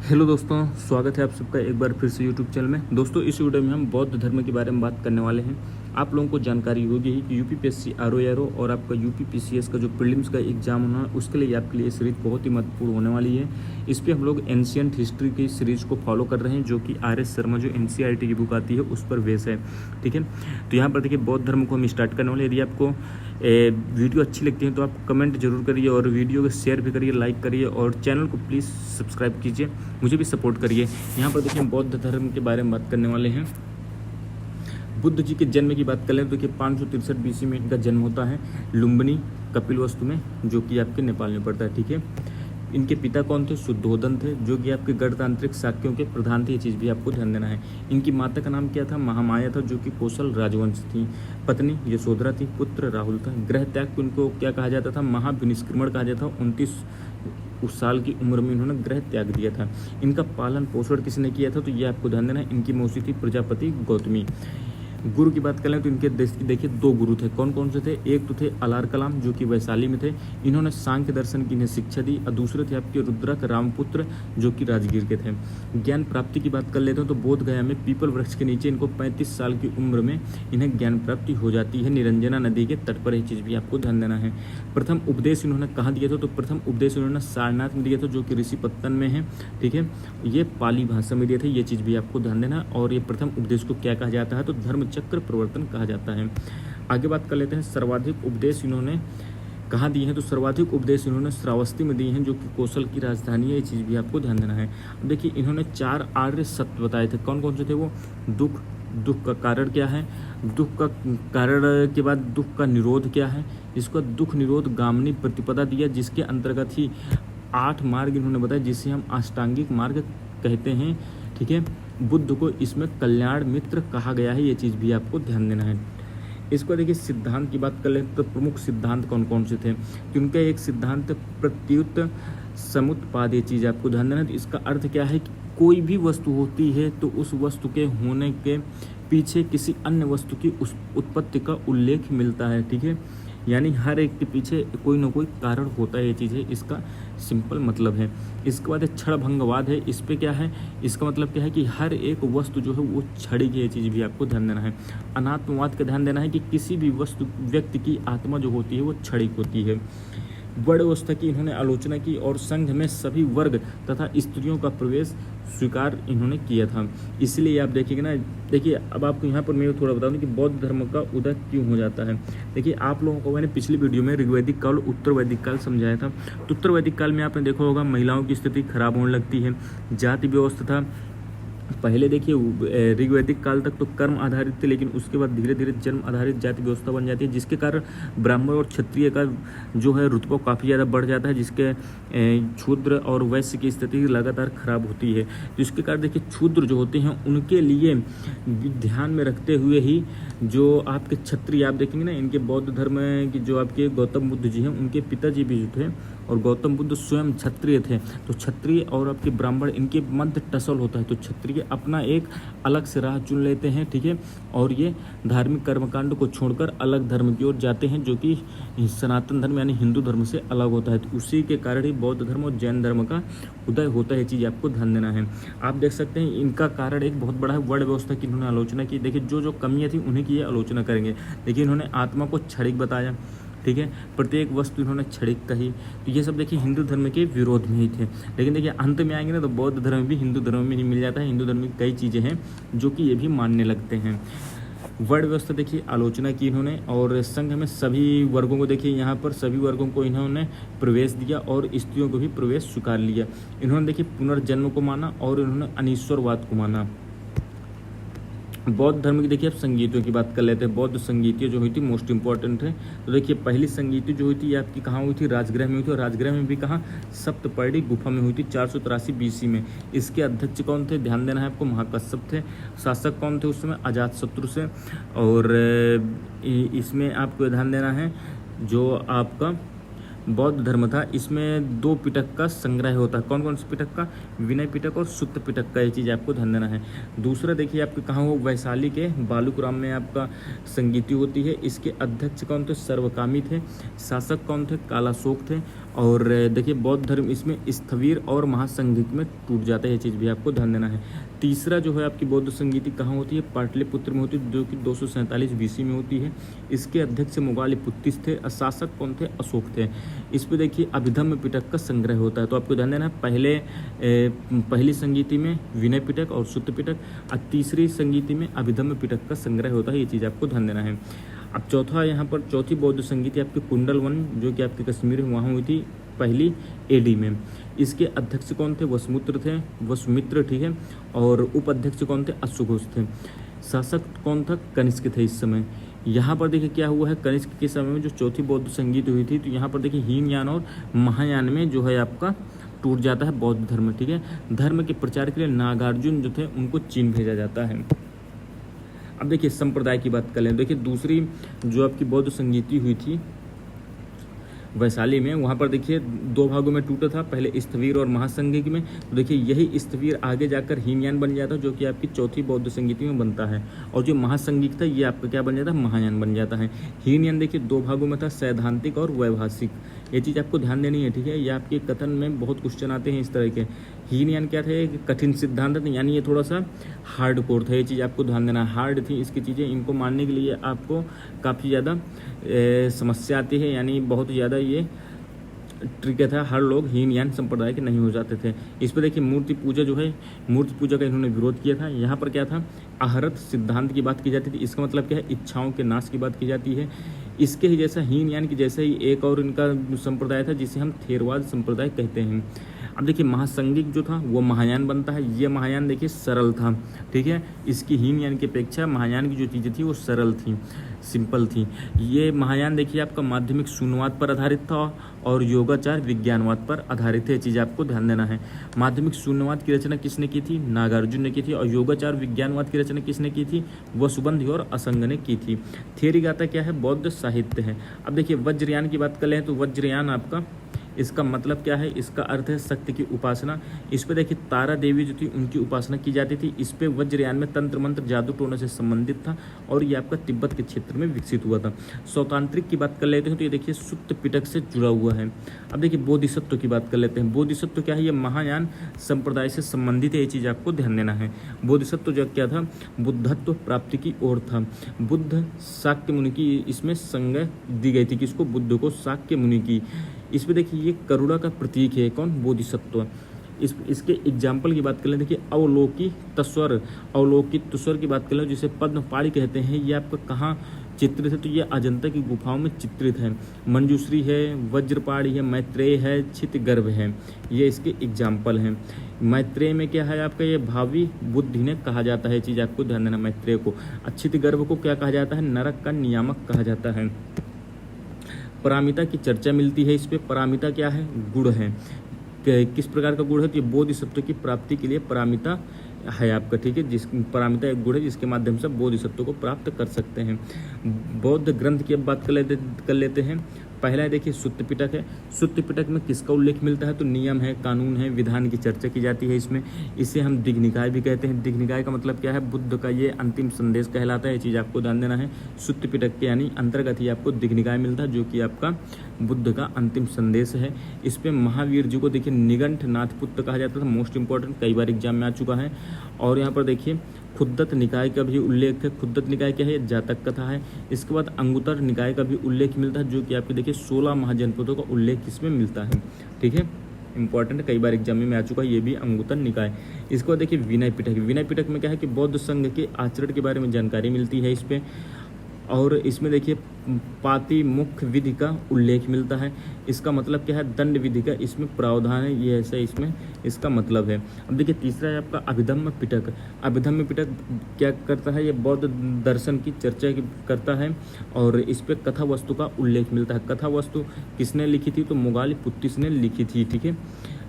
Hello दोस्तों, स्वागत है आप सबका एक बार फिर से यूट्यूब चैनल में। दोस्तों, इस वीडियो में हम बौद्ध धर्म के बारे में बात करने वाले हैं। आप लोगों को जानकारी होगी कि यूपीपीएससी आरओ और आपका यूपीपीसीएस का जो प्रीलिम्स का एग्जाम होना है उसके लिए आपके लिए सीरीज बहुत ही महत्वपूर्ण होने वाली है। इस पर हम लोग एंशियंट हिस्ट्री की सीरीज को फॉलो कर रहे हैं, जो कि आर.एस. शर्मा जो एनसीईआरटी की बुक आती है उस पर बेस है। ठीक है, तो यहाँ पर देखिए बौद्ध धर्म को हम स्टार्ट करने वाले। यदि आपको वीडियो अच्छी लगती है तो आप कमेंट जरूर करिए और वीडियो को शेयर भी करिए, लाइक करिए और चैनल को प्लीज़ सब्सक्राइब कीजिए, मुझे भी सपोर्ट करिए। यहाँ पर देखिए हम बौद्ध धर्म के बारे में बात करने वाले हैं। बुद्ध जी के जन्म की बात करें तो देखिए 563 बीसी में इनका जन्म होता है लुम्बिनी कपिलवस्तु में, जो कि आपके नेपाल में पड़ता है। ठीक है, इनके पिता कौन थे? शुद्धोदन थे, जो कि आपके गणतांत्रिक शाक्यों के प्रधान थे। ये चीज़ भी आपको ध्यान देना है। इनकी माता का नाम क्या था? महामाया था, जो कि कौशल राजवंश थी। पत्नी यशोधरा थी, पुत्र राहुल था। ग्रह त्याग उनको क्या कहा जाता था? महाविनिष्क्रमण कहा जाता था। 29 उस साल की उम्र में इन्होंने ग्रह त्याग दिया था। इनका पालन पोषण किसने किया था? तो ये आपको ध्यान देना है। इनकी मौसी थी प्रजापति गौतमी। गुरु की बात करें तो इनके देखिए 2 गुरु थे। कौन कौन से थे? एक तो थे अलार कलाम, जो कि वैशाली में थे। इन्होंने सांख्य दर्शन की इन्हें शिक्षा दी। और दूसरे थे आपके रुद्रक रामपुत्र, जो कि राजगीर के थे। ज्ञान प्राप्ति की बात कर लेते हैं तो बोध गया में पीपल वृक्ष के नीचे इनको 35 साल की उम्र में इन्हें ज्ञान प्राप्ति हो जाती है, निरंजना नदी के तट पर। यह चीज़ भी आपको ध्यान देना है। प्रथम उपदेश इन्होंने कहाँ दिया था? तो प्रथम उपदेश इन्होंने सारनाथ में दिया था, जो कि ऋषिपत्तन में है। ठीक है, ये पाली भाषा में दिए थे। ये चीज़ भी आपको ध्यान देना। और ये प्रथम उपदेश को क्या कहा जाता है? तो धर्मचक्र प्रवर्तन कहा जाता है। आगे बात कर लेते हैं। सर्वाधिक उपदेश इन्होंने कहाँ दिए हैं? तो सर्वाधिक उपदेश इन्होंने श्रावस्ती में दिए हैं, जो कि कौशल की राजधानी है। ये चीज़ भी आपको ध्यान देना है। अब देखिए इन्होंने 4 आर्य सत्य बताए थे। कौन कौन से थे वो? दुख का कारण क्या है? दुख का कारण के बाद दुख का निरोध क्या है? इसका दुख निरोध गामनी प्रतिपदा दिया, जिसके अंतर्गत ही 8 मार्ग इन्होंने बताया, जिसे हम अष्टांगिक मार्ग कहते हैं। ठीक है, बुद्ध को इसमें कल्याण मित्र कहा गया है। ये चीज़ भी आपको ध्यान देना है। इसको देखिए सिद्धांत की बात कर ले तो प्रमुख सिद्धांत कौन कौन से थे? कि उनका एक सिद्धांत प्रत्युत समुत्पाद। ये चीज़ आपको ध्यान देना है। तो इसका अर्थ क्या है कि कोई भी वस्तु होती है तो उस वस्तु के होने के पीछे किसी अन्य वस्तु की उस उत्पत्ति का उल्लेख मिलता है। ठीक है, यानी हर एक के पीछे कोई ना कोई कारण होता है। ये चीज़ है, इसका सिंपल मतलब है। इसके बाद क्षणभंगवाद है। इस पे क्या है? इसका मतलब क्या है कि हर एक वस्तु जो है वो क्षणिक है। ये चीज़ भी आपको ध्यान देना है। अनात्मवाद का ध्यान देना है कि किसी भी वस्तु व्यक्ति की आत्मा जो होती है वो क्षणिक होती है। वर्ण व्यवस्था की इन्होंने आलोचना की और संघ में सभी वर्ग तथा स्त्रियों का प्रवेश स्वीकार इन्होंने किया था। इसलिए आप देखिएगा ना, देखिए अब आपको यहाँ पर मैं थोड़ा बता दूं कि बौद्ध धर्म का उदय क्यों हो जाता है। देखिए आप लोगों को मैंने पिछली वीडियो में ऋग्वैदिक काल उत्तर वैदिक काल समझाया था। तो उत्तर वैदिक काल में आपने देखा होगा महिलाओं की स्थिति खराब होने लगती है। जाति व्यवस्था था। पहले देखिए ऋग्वैदिक काल तक तो कर्म आधारित थे, लेकिन उसके बाद धीरे धीरे जन्म आधारित जाति व्यवस्था बन जाती है, जिसके कारण ब्राह्मण और क्षत्रिय का जो है रुतबा काफ़ी ज़्यादा बढ़ जाता है, जिसके शूद्र और वैश्य की स्थिति लगातार खराब होती है। तो इसके कारण देखिए शूद्र जो होते हैं उनके लिए ध्यान में रखते हुए ही जो आपके क्षत्रिय आप देखेंगे ना, इनके बौद्ध धर्म की जो आपके गौतम बुद्ध जी हैं उनके पिताजी भी जो थे और गौतम बुद्ध स्वयं क्षत्रिय थे। तो क्षत्रिय और आपके ब्राह्मण इनके मध्य टसल होता है। तो क्षत्रिय अपना एक अलग से राह चुन लेते हैं। ठीक है, और ये धार्मिक कर्मकांड को छोड़कर अलग धर्म की ओर जाते हैं, जो कि सनातन धर्म यानी हिंदू धर्म से अलग होता है। तो उसी के कारण ही बौद्ध धर्म और जैन धर्म का उदय होता है। ये चीज़ आपको ध्यान देना है। आप देख सकते हैं इनका कारण एक बहुत बड़ा है वर्ण व्यवस्था की इन्होंने आलोचना की। देखिए जो कमियाँ थी उन्हीं की ये आलोचना करेंगे। देखिए इन्होंने आत्मा को क्षणिक बताया। ठीक है, प्रत्येक वस्तु इन्होंने क्षणिक कही। तो ये सब देखिए हिंदू धर्म के विरोध में ही थे। लेकिन देखिए अंत में आएंगे ना तो बौद्ध धर्म भी हिंदू धर्म में ही मिल जाता है। हिंदू धर्म में कई चीज़ें हैं जो कि ये भी मानने लगते हैं। वर्ण व्यवस्था देखिए आलोचना की इन्होंने और संघ में सभी वर्गों को देखिए यहाँ पर सभी वर्गों को इन्होंने प्रवेश दिया और स्त्रियों को भी प्रवेश स्वीकार लिया। इन्होंने देखिए पुनर्जन्म को माना और इन्होंने अनीश्वरवाद को माना। बौद्ध धर्म की देखिए अब संगीतियों की बात कर लेते हैं। बौद्ध संगीतियाँ जो हुई थी मोस्ट इंपॉर्टेंट है। तो देखिए पहली संगीति जो हुई थी ये आपकी कहाँ हुई थी? राजगृह में हुई थी। और राजगृह में भी कहाँ? सप्तपर्णी गुफा में हुई थी 483 बीसी में। इसके अध्यक्ष कौन थे? ध्यान देना है आपको, महाकश्यप थे। शासक कौन थे उस समय? अजातशत्रु से। और इसमें आपको ध्यान देना है जो आपका बौद्ध धर्म था इसमें 2 पिटक का संग्रह होता है। कौन कौन से पिटक का? विनय पिटक और सुत्त पिटक का। ये चीज़ आपको ध्यान देना है। दूसरा देखिए आपके कहाँ हो? वैशाली के बालूग्राम में आपका संगीति होती है। इसके अध्यक्ष कौन थे? सर्वकामी थे। शासक कौन थे? कालाशोक थे। और देखिए बौद्ध धर्म इसमें स्थविर और महासंघिक में टूट जाता है, ये चीज़ भी आपको ध्यान देना है। तीसरा जो है आपकी बौद्ध संगीति कहाँ होती है, पाटलिपुत्र में होती है, जो कि 247 BC में होती है। इसके अध्यक्ष मोगालिपुत्तिस थे, शासक कौन थे, अशोक थे। इस पे देखिए अभिधम्म पिटक का संग्रह होता है, तो आपको ध्यान देना है पहली संगीति में विनय पिटक और सुत्त पिटक, और तीसरी संगीति में अभिधम्म पिटक का संग्रह होता है, ये चीज़ आपको ध्यान देना है। अब चौथा यहाँ पर चौथी बौद्ध संगीति आपकी कुंडल वन, जो कि आपके कश्मीर में वहाँ हुई थी पहली AD में। इसके अध्यक्ष कौन थे, वसुमित्र, ठीक है, और उपाध्यक्ष कौन थे, अश्वघोष थे। शासक कौन था, कनिष्क थे इस समय। यहाँ पर देखिए क्या हुआ है, कनिष्क के समय में जो चौथी बौद्ध संगीत हुई थी, तो यहाँ पर देखिए हीनयान और महायान में जो है आपका टूट जाता है बौद्ध धर्म, ठीक है। धर्म के प्रचार के लिए नागार्जुन जो थे उनको चीन भेजा जाता है। अब देखिए संप्रदाय की बात कर लें, देखिए दूसरी जो आपकी बौद्ध संगीति हुई थी वैशाली में, वहाँ पर देखिए 2 भागों में टूटा था, पहले स्थविर और महासंघिक में। तो देखिए यही स्थविर आगे जाकर हीनयान बन जाता है, जो कि आपकी चौथी बौद्ध संगीति में बनता है, और जो महासंघिक था ये आपका क्या बन जाता है, महायान बन जाता है। हीनयान देखिए 2 भागों में था, सैद्धांतिक और वैभाषिक, ये चीज़ आपको ध्यान देनी है, ठीक है। ये आपके कथन में बहुत क्वेश्चन आते हैं इस तरह के। हीनयान क्या थे, कठिन सिद्धांत थे, यानी ये थोड़ा सा हार्ड कोर था, ये चीज़ आपको ध्यान देना है। हार्ड थी इसकी चीज़ें, इनको मानने के लिए आपको काफ़ी ज़्यादा समस्या आती है, यानी बहुत ज़्यादा ये ट्रिक था, हर लोग हीनयान संप्रदाय के नहीं हो जाते थे। इस पर देखिए मूर्ति पूजा जो है, मूर्ति पूजा का इन्होंने विरोध किया था। यहाँ पर क्या था, आहरत सिद्धांत की बात की जाती थी, इसका मतलब क्या है, इच्छाओं के नाश की बात की जाती है। इसके ही जैसा हीनयान की जैसा ही एक और इनका संप्रदाय था जिसे हम थेरवाद संप्रदाय कहते हैं। अब देखिए महासंघिक जो था वो महायान बनता है, ये महायान देखिए सरल था, ठीक है। इसकी हीनयान की अपेक्षा महायान की जो चीज़ें थी वो सरल थी, सिंपल थी। ये महायान देखिए आपका माध्यमिक शून्यवाद पर आधारित था और योगाचार विज्ञानवाद पर आधारित है, ये चीज़ आपको ध्यान देना है। माध्यमिक शून्यवाद की रचना किसने की थी, नागार्जुन ने की थी, और योगाचार विज्ञानवाद की रचना किसने की थी, वसुबंधु और असंग ने की थी। थ्योरी गाथा क्या है, बौद्ध साहित्य है। अब देखिए वज्रयान की बात कर लें तो वज्रयान आपका इसका मतलब क्या है, इसका अर्थ है शक्ति की उपासना। इस पे देखिए तारा देवी जो थी उनकी उपासना की जाती थी। इस पे वज्रयान में तंत्र मंत्र जादू टोना से संबंधित था और ये आपका तिब्बत के क्षेत्र में विकसित हुआ था। सौतांत्रिक की बात कर लेते हैं तो ये देखिए सुत्त पिटक से जुड़ा हुआ है। अब देखिए बोधिसत्व की बात कर लेते हैं। बोधिसत्व क्या है, ये महायान संप्रदाय से संबंधित है, ये चीज़ आपको ध्यान देना है। बोधिसत्व जो क्या था, बुद्धत्व प्राप्ति की ओर था। बुद्ध शाक्य मुनि की इसमें संज्ञा दी गई थी, किसको, बुद्ध को, शाक्य मुनि की। इस पे देखिए ये करुणा का प्रतीक है, कौन, बोधिसत्व। इसके एग्जाम्पल की बात कर लें, देखिए अवलोकी तस्वर की बात कर लें जिसे पद्मपाणि कहते हैं। ये आपका कहाँ चित्रित है, तो ये अजंता की गुफाओं में चित्रित है। मंजूश्री है, वज्रपाणि है, मैत्रेय है, क्षितिगर्भ है, ये इसके एग्जाम्पल हैं। मैत्रेय में क्या है आपका, ये भावी बुद्धि ने कहा जाता है, चीज़ आपको ध्यान देना मैत्रेय को। क्षितिगर्भ को क्या कहा जाता है, नरक का नियामक कहा जाता है। परामिता की चर्चा मिलती है इस पे। परामिता क्या है, गुण है, किस प्रकार का गुण है, तो ये बोधिसत्व की प्राप्ति के लिए परामिता है आपका, ठीक है। जिस परामिता एक गुण है जिसके माध्यम से बोधिसत्व को प्राप्त कर सकते हैं। बौद्ध ग्रंथ की अब बात कर लेते हैं। पहला है देखिए सुत्त पिटक है। सुत्त पिटक में किसका उल्लेख मिलता है, तो नियम है, कानून है, विधान की चर्चा की जाती है इसमें। इसे हम दिग्निकाय भी कहते हैं। दिग्निकाय का मतलब क्या है, बुद्ध का ये अंतिम संदेश कहलाता है, ये चीज़ आपको ध्यान देना है। सुत्त पिटक के यानी अंतर्गत ही आपको दिग्निकाय मिलता है, जो कि आपका बुद्ध का अंतिम संदेश है। इस पे महावीर जी को देखिए निगंठ नाथपुत्र कहा जाता था, मोस्ट इंपॉर्टेंट, कई बार एग्जाम में आ चुका है। और यहाँ पर देखिए खुद्दत निकाय का भी उल्लेख है। खुद्दत निकाय क्या है, जातक कथा है। इसके बाद अंगुतर निकाय का भी उल्लेख मिलता है, जो कि आपके देखिए 16 महाजनपदों का उल्लेख इसमें मिलता है, ठीक है। इंपॉर्टेंट, कई बार एग्जाम में आ चुका है ये भी अंगुतर निकाय। इसके बाद देखिए विनय पिटक। विनय पिटक में क्या है कि बौद्ध संघ के आचरण के बारे में जानकारी मिलती है इस पे। और इसमें देखिए पाति मुख्य विधि का उल्लेख मिलता है। इसका मतलब क्या है, दंड विधि का इसमें प्रावधान है, ये ऐसा इसमें इसका मतलब है। अब देखिए तीसरा है आपका अभिधम्म पिटक। अभिधम्म पिटक क्या करता है, ये बौद्ध दर्शन की चर्चा करता है और इस पे कथा वस्तु का उल्लेख मिलता है। कथा वस्तु किसने लिखी थी, तो मोगालिपुत्तिस ने लिखी थी, ठीक है।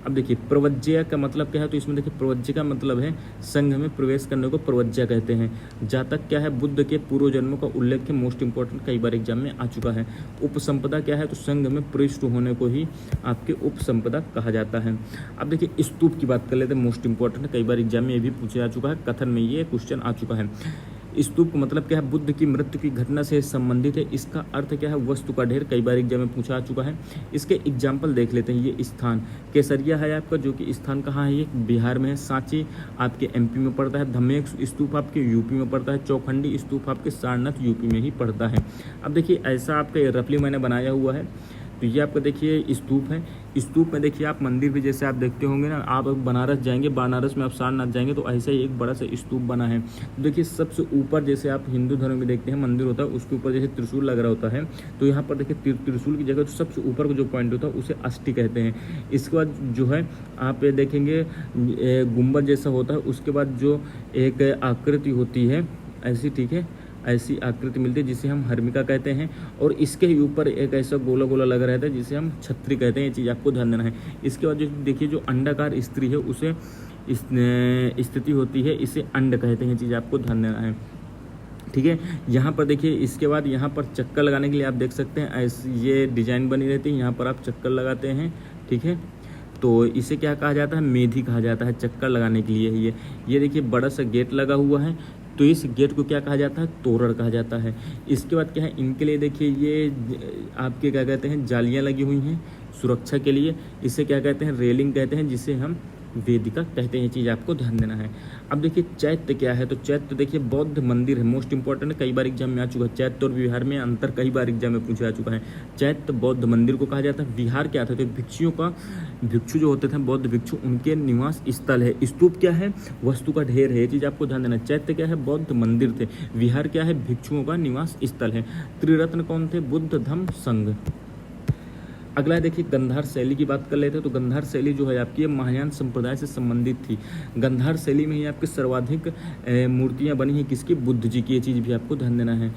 अब देखिए प्रवज्या का मतलब क्या है, तो इसमें देखिए प्रवज्या का मतलब है संघ में प्रवेश करने को प्रवज्या कहते हैं। जातक क्या है, बुद्ध के पूर्व जन्मों का उल्लेख है, मोस्ट इंपॉर्टेंट, कई बार एग्जाम में आ चुका है। उपसंपदा क्या है, तो संघ में प्रविष्ट होने को ही आपके उपसंपदा कहा जाता है। अब देखिए स्तूप की बात कर लेते हैं, मोस्ट इंपॉर्टेंट, कई बार एग्जाम में ये भी पूछा जा चुका है, कथन में ये क्वेश्चन आ चुका है। स्तूप का मतलब क्या है? बुद्ध की मृत्यु की घटना से संबंधित है। इसका अर्थ क्या है? वस्तु का ढेर। कई बार एग्जाम में पूछा आ चुका है। इसके एग्जाम्पल देख लेते हैं। ये स्थान केसरिया है आपका, जो कि स्थान कहाँ है? ये बिहार में है। सांची आपके एमपी में पड़ता है। धमेक स्तूप आपके यूपी में पड़ता है। चौखंडी स्तूप आपके सारनाथ यूपी में ही पड़ता है। अब देखिए ऐसा आपका रफली मैंने बनाया हुआ है। तो ये आपका देखिए स्तूप है। स्तूप में देखिए आप मंदिर भी जैसे आप देखते होंगे ना, आप बनारस जाएंगे, बनारस में आप सारनाथ जाएंगे तो ऐसा ही एक बड़ा सा स्तूप बना है। तो देखिए सबसे ऊपर जैसे आप हिंदू धर्म में देखते हैं मंदिर होता है, उसके ऊपर जैसे त्रिशूल लग रहा होता है, तो यहाँ पर देखिए त्रिशूल की जगह तो सबसे ऊपर का जो पॉइंट होता है उसे अष्टी कहते हैं। इसके बाद जो है आप देखेंगे गुम्बद जैसा होता है, उसके बाद जो एक आकृति होती है ऐसी, ठीक है, ऐसी आकृति मिलती है जिसे हम हर्मिका कहते हैं। और इसके ऊपर एक ऐसा गोला गोला लगा रहता है जिसे हम छत्री कहते हैं। ये चीज़ आपको ध्यान देना है। इसके बाद जो देखिए जो अंडाकार स्त्री है उसे स्थिति होती है, इसे अंड कहते हैं। ये चीज़ आपको ध्यान देना है, ठीक है। यहाँ पर देखिए इसके बाद यहाँ पर चक्कर लगाने के लिए आप देख सकते हैं ऐसी ये डिजाइन बनी रहती है, यहाँ पर आप चक्कर लगाते हैं, ठीक है। तो इसे क्या कहा जाता है? मेधी कहा जाता है चक्कर लगाने के लिए। ये देखिए बड़ा सा गेट लगा हुआ है, तो इस गेट को क्या कहा जाता है? तोरण कहा जाता है। इसके बाद क्या है? इनके लिए देखिए ये आपके क्या कहते हैं? जालियाँ लगी हुई हैं सुरक्षा के लिए। इसे क्या कहते हैं? रेलिंग कहते हैं, जिसे हम वेदिका कहते हैं। ये चीज़ आपको ध्यान देना है। अब देखिए चैत्य क्या है? तो चैत्य देखिए बौद्ध मंदिर है, मोस्ट इंपॉर्टेंट है, कई बार एग्जाम में आ चुका है। चैत्य और विहार में अंतर कई बार एग्जाम में पूछा जा चुका है। चैत्य बौद्ध मंदिर को कहा जाता है। विहार क्या था? तो भिक्षु जो होते थे बौद्ध भिक्षु, उनके निवास स्थल है। स्तूप क्या है? वस्तु का ढेर है। ये चीज़ आपको ध्यान देना है। चैत्य क्या है? बौद्ध मंदिर थे। विहार क्या है? भिक्षुओं का निवास स्थल है। त्रिरत्न कौन थे? बुद्ध, धम्म, संघ। अगला देखिए गंधार शैली की बात कर लेते हैं। तो गंधार शैली जो है आपकी महायान संप्रदाय से संबंधित थी। गंधार शैली में ही आपके सर्वाधिक मूर्तियां बनी हैं किसकी? बुद्ध जी की। ये चीज़ भी आपको ध्यान देना है।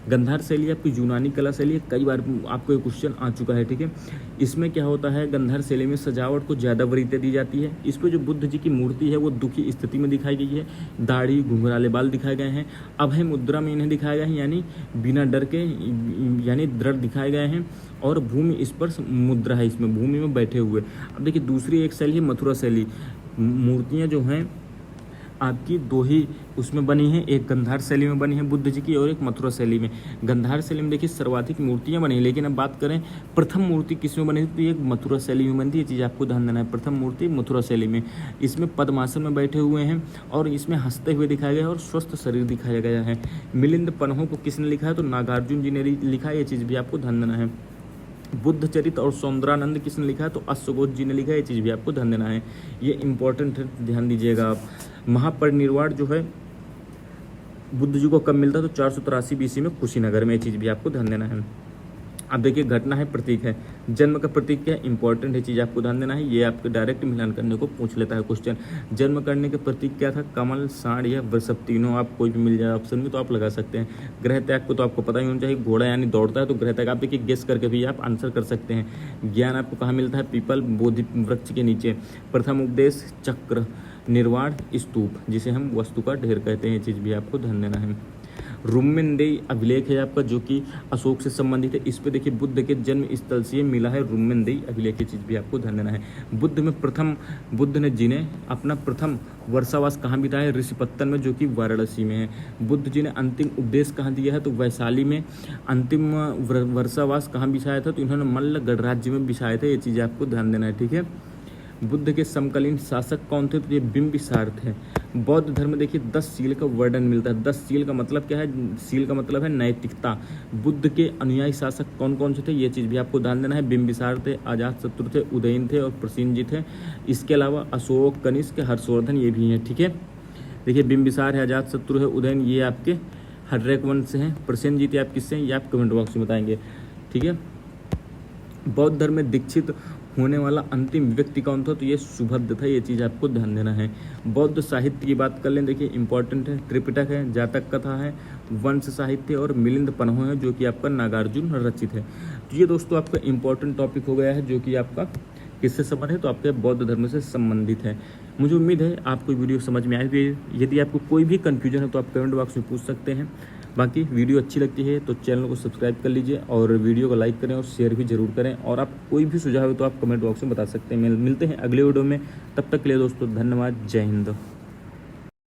गंधार शैली आपकी यूनानी कला शैली है, कई बार आपको ये क्वेश्चन आ चुका है, ठीक है। इसमें क्या होता है? गंधार शैली में सजावट को ज़्यादा वरीयता दी जाती है। इस पर जो बुद्ध जी की मूर्ति है वो दुखी स्थिति में दिखाई गई है। दाढ़ी घुंघराले बाल दिखाए गए हैं। अभय मुद्रा में इन्हें दिखाया गया है, यानी बिना डर के, यानी दृढ़ दिखाए गए हैं। और भूमि स्पर्श मुद्रा है, इसमें भूमि में बैठे हुए। अब देखिए दूसरी एक शैली है मथुरा शैली। मूर्तियाँ जो हैं आपकी दो ही उसमें बनी हैं, एक गंधार शैली में बनी है बुद्ध जी की और एक मथुरा शैली में। गंधार शैली में देखिए सर्वाधिक मूर्तियां बनी हैं, लेकिन अब बात करें प्रथम मूर्ति किस में बनी थी, तो ये मथुरा शैली में बनती है। ये चीज़ आपको ध्यान देना है। प्रथम मूर्ति मथुरा शैली में। इसमें पद्मासन में बैठे हुए हैं और इसमें हंसते हुए दिखाया गया है और स्वस्थ शरीर दिखाया गया है। मिलिंद पन्हों को किसने लिखा है? तो नागार्जुन जी ने लिखा है। ये चीज़ भी आपको ध्यान देना है। बुद्ध चरित और सौंदरानंद किसने लिखा है? तो अश्वघोष जी ने लिखा है। ये चीज़ भी आपको ध्यान देना है, ये इंपॉर्टेंट है, ध्यान दीजिएगा आप। महापरिनिर्वाण जो है बुद्ध जी को कब मिलता है? तो 483 BC में कुशीनगर में। ये चीज़ भी आपको ध्यान देना है। अब देखिए घटना है, प्रतीक है। जन्म का प्रतीक क्या है? इंपॉर्टेंट है, चीज़ आपको ध्यान देना है। ये आपके डायरेक्ट मिलान करने को पूछ लेता है क्वेश्चन। जन्म करने के प्रतीक क्या था? कमल, सांड या वृषभ, तीनों आप कोई भी मिल जाए ऑप्शन में तो आप लगा सकते हैं। ग्रह त्याग को तो आपको पता ही होना चाहिए, घोड़ा यानी दौड़ता है, तो ग्रह त्याग आप देखिए गेस करके भी आप आंसर कर सकते हैं। ज्ञान आपको कहाँ मिलता है? पीपल, बोधि वृक्ष के नीचे। प्रथम उपदेश चक्र, निर्वाण स्तूप, जिसे हम वस्तु का ढेर कहते हैं। ये चीज़ भी आपको ध्यान देना है। रुम्मेनदेई अभिलेख है आपका, जो कि अशोक से संबंधित है। इस पे देखिए बुद्ध के जन्म स्थल से मिला है रुम्मेनदेई अभिलेख। की चीज़ भी आपको ध्यान देना है। बुद्ध ने जी ने अपना प्रथम वर्षावास कहाँ बिताया? ऋषिपत्तन में, जो कि वाराणसी में है। बुद्ध जी ने अंतिम उपदेश कहाँ दिया है? तो वैशाली में। अंतिम वर्षावास कहाँ बिछाया था? तो इन्होंने मल्ल गणराज्य में बिछाया था। ये चीज़ आपको ध्यान देना है, ठीक है। बुद्ध के समकालीन शासक कौन थे? तो ये बिंबिसार थे। बौद्ध धर्म में देखिए 10 सील का वर्णन मिलता है। 10 सील का मतलब क्या है? सील का मतलब है नैतिकता। बुद्ध के अनुयायी शासक कौन कौन से थे? ये चीज़ भी आपको ध्यान देना है। बिंबिसार थे, अजातशत्रु थे, उदयन थे और प्रसेनजीत थे। इसके अलावा अशोक, कनिष्क, हर्षवर्धन ये भी हैं, ठीक है। देखिए बिंबिसार है, अजातशत्रु है, उदयन ये आपके हर्यक वंश से हैं। प्रसेनजीत आप किससे हैं? ये आप कमेंट बॉक्स में बताएंगे, ठीक है। बौद्ध धर्म में दीक्षित होने वाला अंतिम व्यक्ति कौन था? तो ये सुभद्र था। ये चीज़ आपको ध्यान देना है। बौद्ध साहित्य की बात कर लें, देखिए इंपॉर्टेंट है। त्रिपिटक है, जातक कथा है, वंश साहित्य और मिलिंद पन्हो है, जो कि आपका नागार्जुन रचित है। तो ये दोस्तों आपका इंपॉर्टेंट टॉपिक हो गया है, जो कि आपका किससे संबंध है? तो आपके बौद्ध धर्म से संबंधित है। मुझे उम्मीद है आपको वीडियो समझ में आई। यदि आपको कोई भी कन्फ्यूजन है तो आप कमेंट बॉक्स में पूछ सकते हैं। बाकी वीडियो अच्छी लगती है तो चैनल को सब्सक्राइब कर लीजिए और वीडियो को लाइक करें और शेयर भी जरूर करें। और आप कोई भी सुझाव है तो आप कमेंट बॉक्स में बता सकते हैं। मिलते हैं अगले वीडियो में, तब तक के लिए दोस्तों धन्यवाद। जय हिंद।